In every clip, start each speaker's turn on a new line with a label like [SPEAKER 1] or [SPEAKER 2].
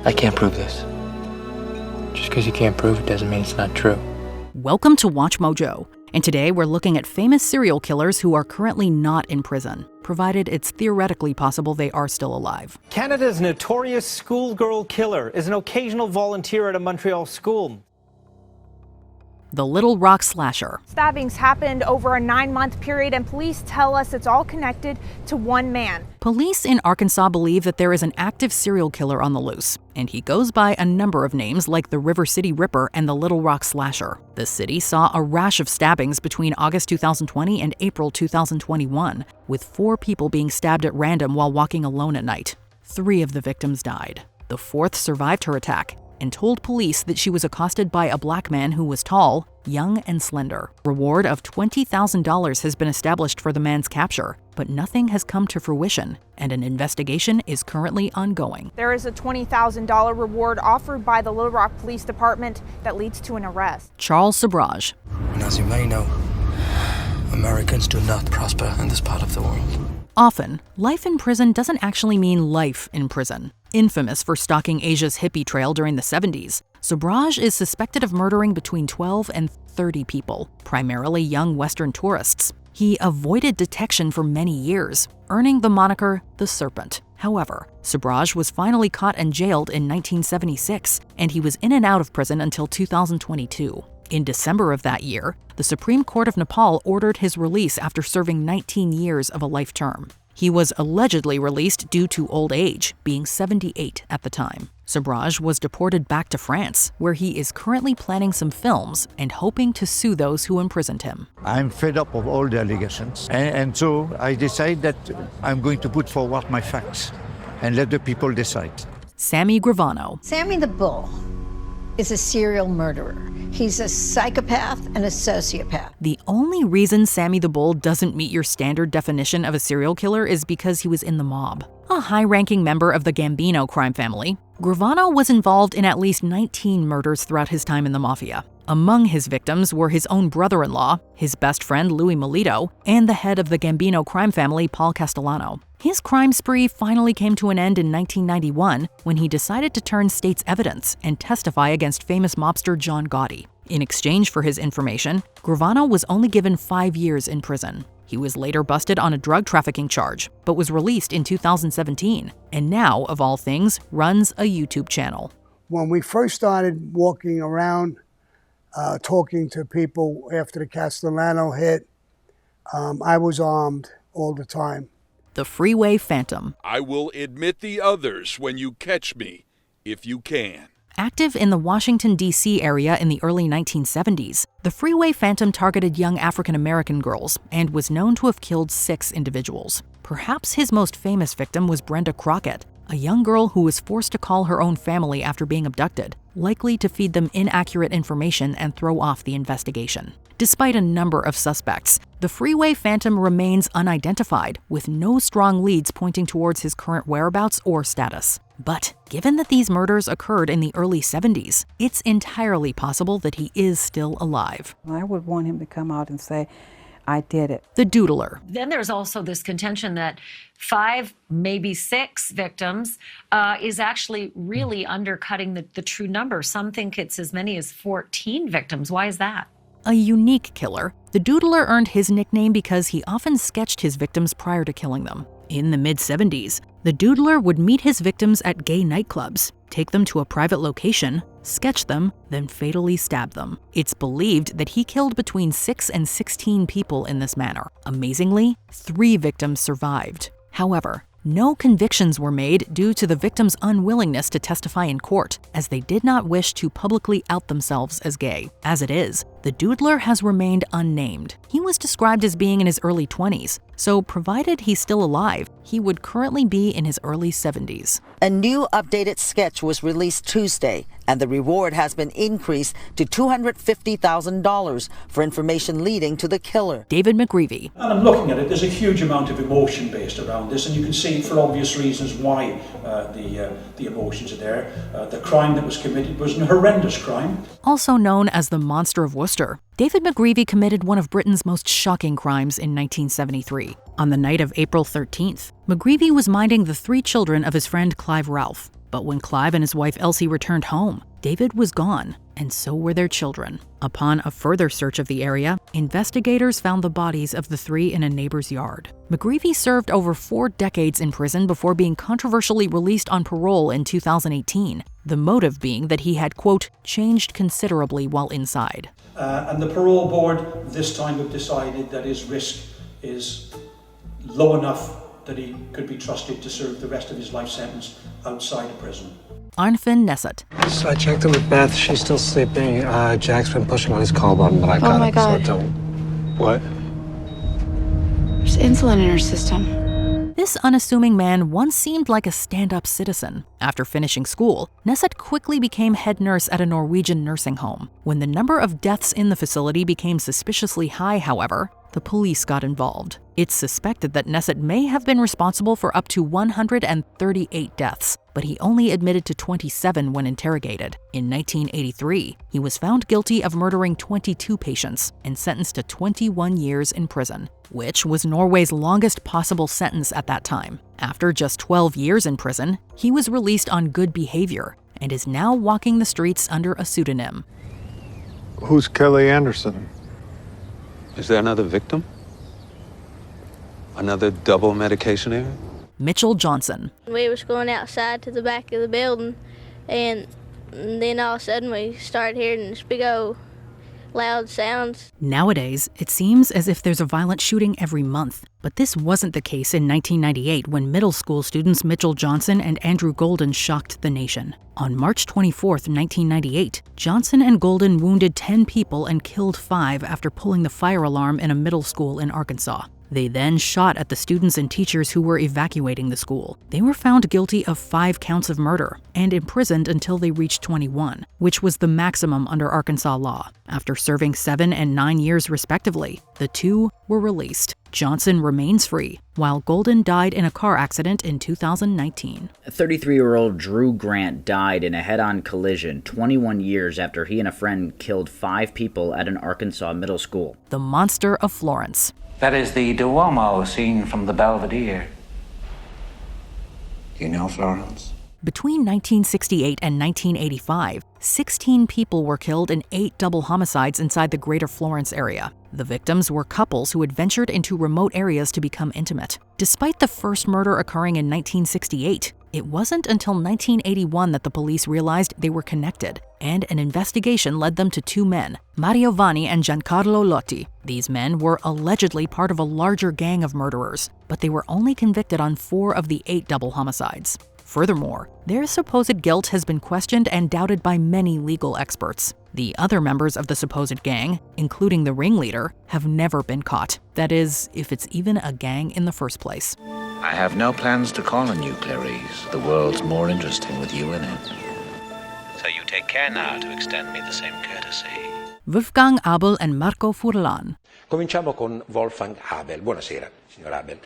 [SPEAKER 1] I can't prove this. Just because you can't prove it doesn't mean it's not true.
[SPEAKER 2] Welcome to Watch Mojo, and today we're looking at famous serial killers who are currently not in prison, provided it's theoretically possible they are still alive.
[SPEAKER 3] Canada's notorious schoolgirl killer is an occasional volunteer at a Montreal school.
[SPEAKER 2] The Little Rock Slasher.
[SPEAKER 4] Stabbings happened over a 9-month period, and police tell us it's all connected to one man.
[SPEAKER 2] Police in Arkansas believe that there is an active serial killer on the loose, and he goes by a number of names like the River City Ripper and the Little Rock Slasher. The city saw a rash of stabbings between August 2020 and April 2021, with 4 people being stabbed at random while walking alone at night. 3 of the victims died. The 4th survived her attack and told police that she was accosted by a black man who was tall, young, and slender. Reward of $20,000 has been established for the man's capture, but nothing has come to fruition, and an investigation is currently ongoing.
[SPEAKER 4] There is a $20,000 reward offered by the Little Rock Police Department that leads to an arrest.
[SPEAKER 2] Charles Sabrage.
[SPEAKER 1] And as you may know, Americans do not prosper in this part of the world.
[SPEAKER 2] Often, life in prison doesn't actually mean life in prison. Infamous for stalking Asia's hippie trail during the 70s, Sabrage is suspected of murdering between 12 and 30 people, primarily young Western tourists. He avoided detection for many years, earning the moniker the Serpent. However, Sabrage was finally caught and jailed in 1976, and he was in and out of prison until 2022. In December of that year, the Supreme Court of Nepal ordered his release after serving 19 years of a life term. He was allegedly released due to old age, being 78 at the time. Sabrage was deported back to France, where he is currently planning some films and hoping to sue those who imprisoned him.
[SPEAKER 5] I'm fed up of all the allegations, and so I decide that I'm going to put forward my facts and let the people decide.
[SPEAKER 2] Sammy Gravano.
[SPEAKER 6] Sammy the Bull is a serial murderer. He's a psychopath and a sociopath.
[SPEAKER 2] The only reason Sammy the Bull doesn't meet your standard definition of a serial killer is because he was in the mob. A high-ranking member of the Gambino crime family, Gravano was involved in at least 19 murders throughout his time in the mafia. Among his victims were his own brother-in-law, his best friend Louis Melito, and the head of the Gambino crime family, Paul Castellano. His crime spree finally came to an end in 1991 when he decided to turn state's evidence and testify against famous mobster John Gotti. In exchange for his information, Gravano was only given 5 years in prison. He was later busted on a drug trafficking charge, but was released in 2017, and now, of all things, runs a YouTube channel.
[SPEAKER 7] When we first started walking around, talking to people after the Castellano hit, I was armed all the time.
[SPEAKER 2] The Freeway Phantom.
[SPEAKER 8] I will admit the others when you catch me, if you can.
[SPEAKER 2] Active in the Washington, D.C. area in the early 1970s, the Freeway Phantom targeted young African-American girls and was known to have killed 6 individuals. Perhaps his most famous victim was Brenda Crockett, a young girl who was forced to call her own family after being abducted, likely to feed them inaccurate information and throw off the investigation. Despite a number of suspects, the Freeway Phantom remains unidentified, with no strong leads pointing towards his current whereabouts or status. But given that these murders occurred in the early 70s, it's entirely possible that he is still alive.
[SPEAKER 9] I would want him to come out and say, I did it.
[SPEAKER 2] The Doodler.
[SPEAKER 10] Then there's also this contention that 5, maybe 6 victims is actually really undercutting the true number. Some think it's as many as 14 victims. Why is that?
[SPEAKER 2] A unique killer, the Doodler earned his nickname because he often sketched his victims prior to killing them. In the mid-70s, the Doodler would meet his victims at gay nightclubs, take them to a private location, sketch them, then fatally stab them. It's believed that he killed between 6 and 16 people in this manner. Amazingly, 3 victims survived. However, no convictions were made due to the victims' unwillingness to testify in court, as they did not wish to publicly out themselves as gay. As it is, the Doodler has remained unnamed. He was described as being in his early 20s, so provided he's still alive, he would currently be in his early 70s.
[SPEAKER 11] A new updated sketch was released Tuesday, and the reward has been increased to $250,000 for information leading to the killer.
[SPEAKER 2] David McGreavy.
[SPEAKER 12] And I'm looking at it, there's a huge amount of emotion based around this, and you can see for obvious reasons why the emotions are there. The crime that was committed was an horrendous crime.
[SPEAKER 2] Also known as the Monster of Worcester, David McGreavy committed one of Britain's most shocking crimes in 1973. On the night of April 13th, McGreavy was minding the 3 children of his friend Clive Ralph. But when Clive and his wife Elsie returned home, David was gone, and so were their children. Upon a further search of the area, investigators found the bodies of the three in a neighbor's yard. McGreavy served over 4 decades in prison before being controversially released on parole in 2018, the motive being that he had, quote, changed considerably while inside.
[SPEAKER 12] And the parole board this time have decided that his risk is low enough that he could be trusted to serve the rest of his life sentence outside of prison.
[SPEAKER 2] Arnfinn Nesset.
[SPEAKER 13] So I checked in with Beth. She's still sleeping. Jack's been pushing on his call button, but I got
[SPEAKER 14] Oh my
[SPEAKER 13] it.
[SPEAKER 14] God.
[SPEAKER 13] So don't. What?
[SPEAKER 14] There's insulin in her system.
[SPEAKER 2] This unassuming man once seemed like a stand-up citizen. After finishing school, Nesset quickly became head nurse at a Norwegian nursing home. When the number of deaths in the facility became suspiciously high, however, the police got involved. It's suspected that Nesset may have been responsible for up to 138 deaths, but he only admitted to 27 when interrogated. In 1983, he was found guilty of murdering 22 patients and sentenced to 21 years in prison, which was Norway's longest possible sentence at that time. After just 12 years in prison, he was released on good behavior and is now walking the streets under a pseudonym.
[SPEAKER 15] Who's Kelly Anderson?
[SPEAKER 16] Is there another victim? Another double medication error?
[SPEAKER 2] Mitchell Johnson.
[SPEAKER 17] We was going outside to the back of the building, and then all of a sudden we started hearing this big old loud sounds.
[SPEAKER 2] Nowadays, it seems as if there's a violent shooting every month. But this wasn't the case in 1998 when middle school students Mitchell Johnson and Andrew Golden shocked the nation. On March 24, 1998, Johnson and Golden wounded 10 people and killed 5 after pulling the fire alarm in a middle school in Arkansas. They then shot at the students and teachers who were evacuating the school. They were found guilty of 5 counts of murder and imprisoned until they reached 21, which was the maximum under Arkansas law. After serving 7 and 9 years respectively, the 2 were released. Johnson remains free, while Golden died in a car accident in 2019.
[SPEAKER 18] 33-year-old Drew Grant died in a head-on collision 21 years after he and a friend killed 5 people at an Arkansas middle school.
[SPEAKER 2] The Monster of Florence.
[SPEAKER 19] That is the Duomo seen from the Belvedere. Do you know Florence?
[SPEAKER 2] Between 1968 and 1985, 16 people were killed in 8 double homicides inside the greater Florence area. The victims were couples who had ventured into remote areas to become intimate. Despite the first murder occurring in 1968, it wasn't until 1981 that the police realized they were connected, and an investigation led them to 2 men, Mario Vanni and Giancarlo Lotti. These men were allegedly part of a larger gang of murderers, but they were only convicted on 4 of the 8 double homicides. Furthermore, their supposed guilt has been questioned and doubted by many legal experts. The other members of the supposed gang, including the ringleader, have never been caught. That is, if it's even a gang in the first place.
[SPEAKER 19] I have no plans to call on you, Clarice. The world's more interesting with you in it. So you take care now to extend me the same courtesy.
[SPEAKER 2] Wolfgang Abel and Marco Furlan.
[SPEAKER 20] Cominciamo con Wolfgang Abel. Buonasera, signor Abel.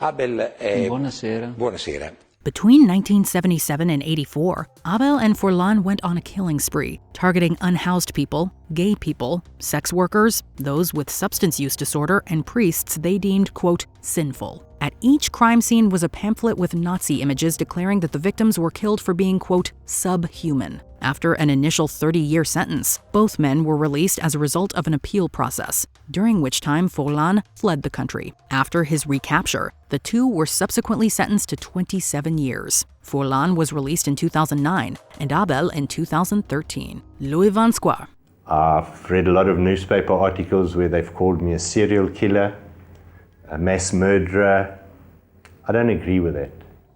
[SPEAKER 20] Abel è...
[SPEAKER 21] Buonasera.
[SPEAKER 20] Buonasera.
[SPEAKER 2] Between 1977 and 84, Abel and Furlan went on a killing spree, targeting unhoused people, gay people, sex workers, those with substance use disorder, and priests they deemed, quote, sinful. At each crime scene was a pamphlet with Nazi images declaring that the victims were killed for being, quote, subhuman. After an initial 30-year sentence, both men were released as a result of an appeal process, during which time Furlan fled the country. After his recapture, the 2 were subsequently sentenced to 27 years. Furlan was released in 2009 and Abel in 2013. Louis Van Square.
[SPEAKER 22] I've read a lot of newspaper articles where they've called me a serial killer, a mass murderer. I don't agree with that.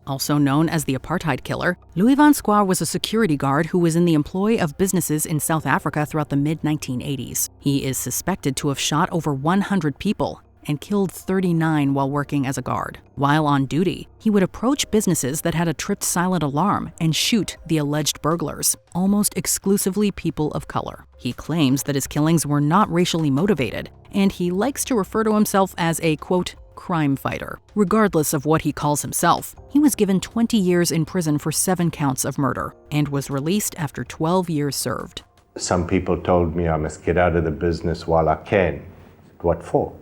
[SPEAKER 2] Also known as the apartheid killer, Louis Van Square was a security guard who was in the employ of businesses in South Africa throughout the mid-1980s. He is suspected to have shot over 100 people and killed 39 while working as a guard. While on duty, he would approach businesses that had a tripped silent alarm and shoot the alleged burglars, almost exclusively people of color. He claims that his killings were not racially motivated, and he likes to refer to himself as a, quote, crime fighter. Regardless of what he calls himself, he was given 20 years in prison for 7 counts of murder and was released after 12 years served.
[SPEAKER 22] Some people told me I must get out of the business while I can. What for?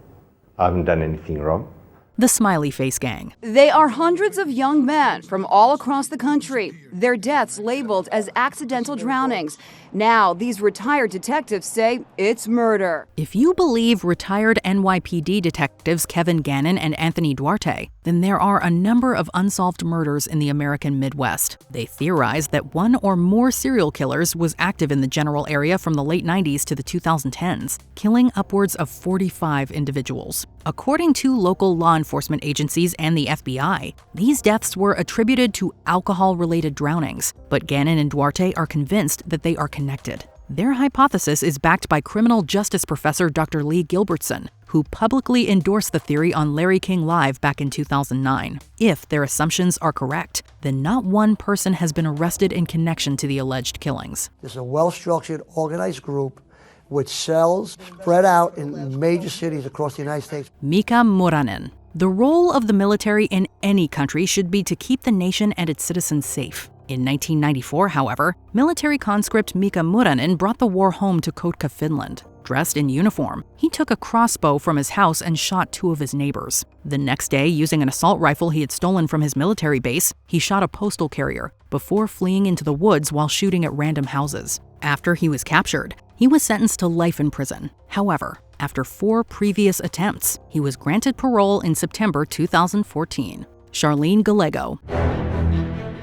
[SPEAKER 22] I haven't done anything wrong.
[SPEAKER 2] the Smiley Face Gang.
[SPEAKER 3] They are hundreds of young men from all across the country, their deaths labeled as accidental drownings. Now, these retired detectives say it's murder.
[SPEAKER 2] If you believe retired NYPD detectives Kevin Gannon and Anthony Duarte, then there are a number of unsolved murders in the American Midwest. They theorize that one or more serial killers was active in the general area from the late 90s to the 2010s, killing upwards of 45 individuals. According to local law enforcement agencies and the FBI, these deaths were attributed to alcohol-related drownings, but Gannon and Duarte are convinced that they are connected. Their hypothesis is backed by criminal justice professor Dr. Lee Gilbertson, who publicly endorsed the theory on Larry King Live back in 2009. If their assumptions are correct, then not one person has been arrested in connection to the alleged killings.
[SPEAKER 21] It's a well-structured, organized group with cells spread out in major cities across the United States.
[SPEAKER 2] Mika Moranen. The role of the military in any country should be to keep the nation and its citizens safe. In 1994, however, military conscript Mika Moranen brought the war home to Kotka, Finland. Dressed in uniform, he took a crossbow from his house and shot 2 of his neighbors. The next day, using an assault rifle he had stolen from his military base, he shot a postal carrier before fleeing into the woods while shooting at random houses. After he was captured, he was sentenced to life in prison. However, after 4 previous attempts, he was granted parole in September 2014. Charlene Gallego.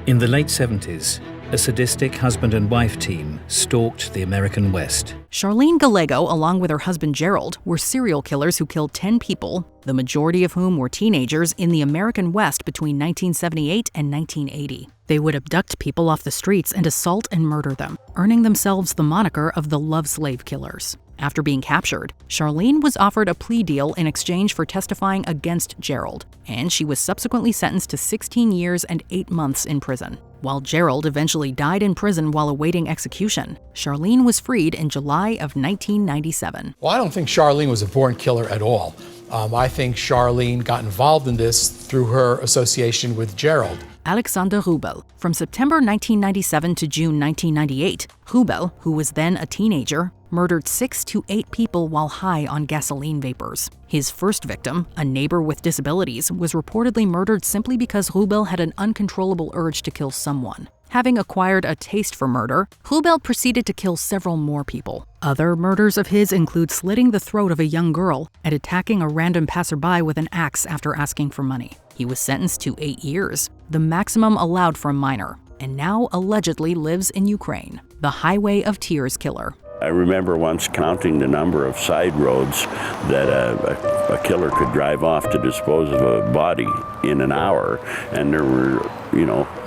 [SPEAKER 23] In the late 70s, a sadistic husband and wife team stalked the American West.
[SPEAKER 2] Charlene Gallego, along with her husband Gerald, were serial killers who killed 10 people, the majority of whom were teenagers, in the American West between 1978 and 1980. They would abduct people off the streets and assault and murder them, earning themselves the moniker of the love slave killers. After being captured, Charlene was offered a plea deal in exchange for testifying against Gerald, and she was subsequently sentenced to 16 years and 8 months in prison. While Gerald eventually died in prison while awaiting execution, Charlene was freed in July of 1997.
[SPEAKER 24] Well, I don't think Charlene was a born killer at all. I think Charlene got involved in this through her association with Gerald.
[SPEAKER 2] Alexander Rubel. From September 1997 to June 1998, Rubel, who was then a teenager, murdered 6 to 8 people while high on gasoline vapors. His first victim, a neighbor with disabilities, was reportedly murdered simply because Rubel had an uncontrollable urge to kill someone. Having acquired a taste for murder, Rubel proceeded to kill several more people. Other murders of his include slitting the throat of a young girl and attacking a random passerby with an axe after asking for money. He was sentenced to 8 years, the maximum allowed for a minor, and now allegedly lives in Ukraine. The Highway of Tears killer.
[SPEAKER 25] I remember once counting the number of side roads that a killer could drive off to dispose of a body in an hour, and there were,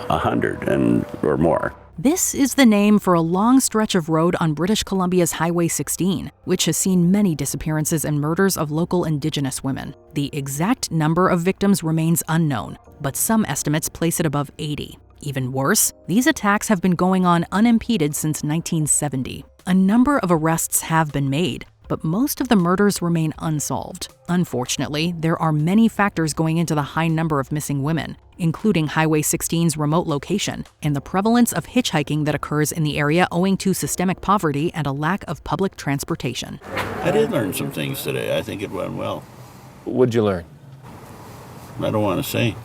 [SPEAKER 25] 100 or more.
[SPEAKER 2] This is the name for a long stretch of road on British Columbia's Highway 16, which has seen many disappearances and murders of local Indigenous women. The exact number of victims remains unknown, but some estimates place it above 80. Even worse, these attacks have been going on unimpeded since 1970. A number of arrests have been made, but most of the murders remain unsolved. Unfortunately, there are many factors going into the high number of missing women, including Highway 16's remote location and the prevalence of hitchhiking that occurs in the area owing to systemic poverty and a lack of public transportation.
[SPEAKER 25] I did learn some things today. I think it went well.
[SPEAKER 26] What'd you learn?
[SPEAKER 25] I don't want to say.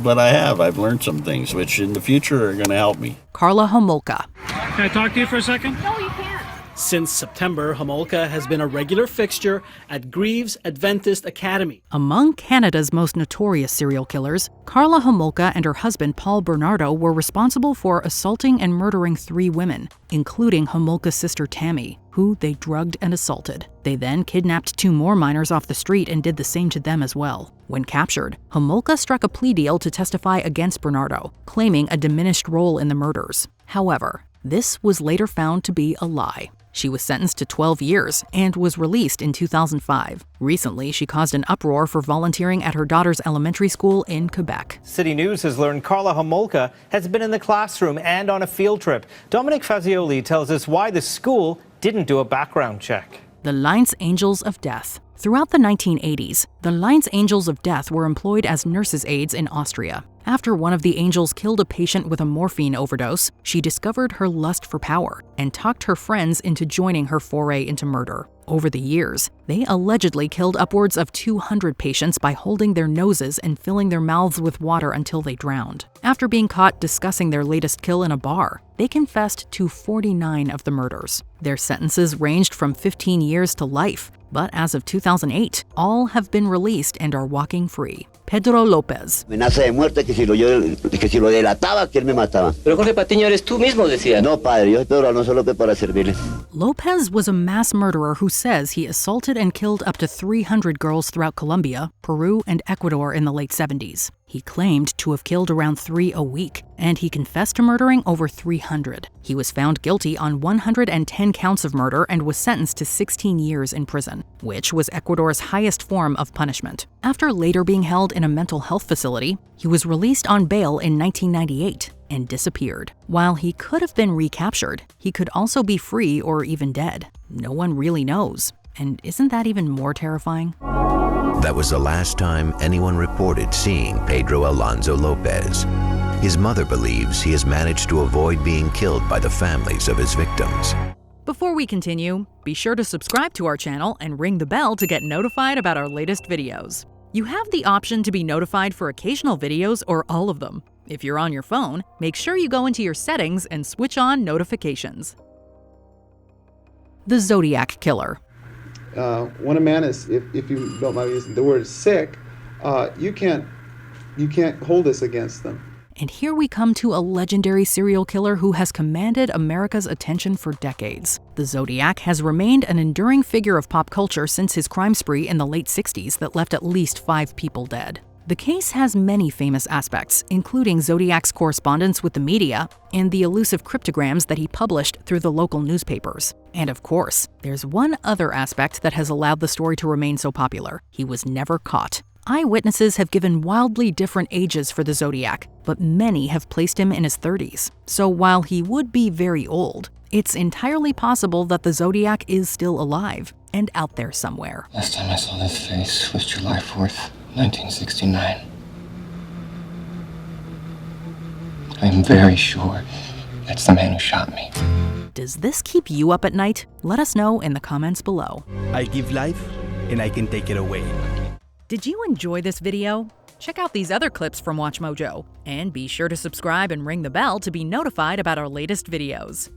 [SPEAKER 25] But I have. I've learned some things which in the future are going to help me.
[SPEAKER 2] Karla Homolka.
[SPEAKER 27] Can I talk to you for a second? No, you can't. Since September, Homolka has been a regular fixture at Greaves Adventist Academy.
[SPEAKER 2] Among Canada's most notorious serial killers, Karla Homolka and her husband Paul Bernardo were responsible for assaulting and murdering 3 women, including Homolka's sister Tammy, who they drugged and assaulted. They then kidnapped 2 more minors off the street and did the same to them as well. When captured, Homolka struck a plea deal to testify against Bernardo, claiming a diminished role in the murders. However, this was later found to be a lie. She was sentenced to 12 years and was released in 2005. Recently, she caused an uproar for volunteering at her daughter's elementary school in Quebec.
[SPEAKER 28] City News has learned Karla Homolka has been in the classroom and on a field trip. Dominic Fazioli tells us why the school didn't do a background check.
[SPEAKER 2] The Lines Angels of Death. Throughout the 1980s, the Lines Angels of Death were employed as nurses' aides in Austria. After one of the angels killed a patient with a morphine overdose, she discovered her lust for power and talked her friends into joining her foray into murder. Over the years, they allegedly killed upwards of 200 patients by holding their noses and filling their mouths with water until they drowned. After being caught discussing their latest kill in a bar, they confessed to 49 of the murders. Their sentences ranged from 15 years to life, but as of 2008, all have been released and are walking free. Pedro Lopez.
[SPEAKER 1] Amenaza de muerte que si lo delataba, que él me mataba. Pero Jorge Patiño eres tú mismo, decía. No, padre, yo soy Pedro Alonso López para servirle.
[SPEAKER 2] Lopez was a mass murderer who says he assaulted and killed up to 300 girls throughout Colombia, Peru, and Ecuador in the late 70s. He claimed to have killed around 3 a week, and he confessed to murdering over 300. He was found guilty on 110 counts of murder and was sentenced to 16 years in prison, which was Ecuador's highest form of punishment. After later being held in a mental health facility, he was released on bail in 1998 and disappeared. While he could have been recaptured, he could also be free or even dead. No one really knows. And isn't that even more terrifying?
[SPEAKER 4] That was the last time anyone reported seeing Pedro Alonso Lopez. His mother believes he has managed to avoid being killed by the families of his victims.
[SPEAKER 2] Before we continue, be sure to subscribe to our channel and ring the bell to get notified about our latest videos. You have the option to be notified for occasional videos or all of them. If you're on your phone, make sure you go into your settings and switch on notifications. The Zodiac Killer.
[SPEAKER 15] When a man is, if you don't mind using the word sick, you can't hold this against them.
[SPEAKER 2] And here we come to a legendary serial killer who has commanded America's attention for decades. The Zodiac has remained an enduring figure of pop culture since his crime spree in the late 60s that left at least 5 people dead. The case has many famous aspects, including Zodiac's correspondence with the media and the elusive cryptograms that he published through the local newspapers. And of course, there's one other aspect that has allowed the story to remain so popular. He was never caught. Eyewitnesses have given wildly different ages for the Zodiac, but many have placed him in his 30s. So while he would be very old, it's entirely possible that the Zodiac is still alive and out there somewhere.
[SPEAKER 13] Last time I saw this face was July 4th, 1969. I am very sure that's the man who shot me.
[SPEAKER 2] Does this keep you up at night? Let us know in the comments below.
[SPEAKER 5] I give life, and I can take it away.
[SPEAKER 2] Did you enjoy this video? Check out these other clips from WatchMojo, and be sure to subscribe and ring the bell to be notified about our latest videos.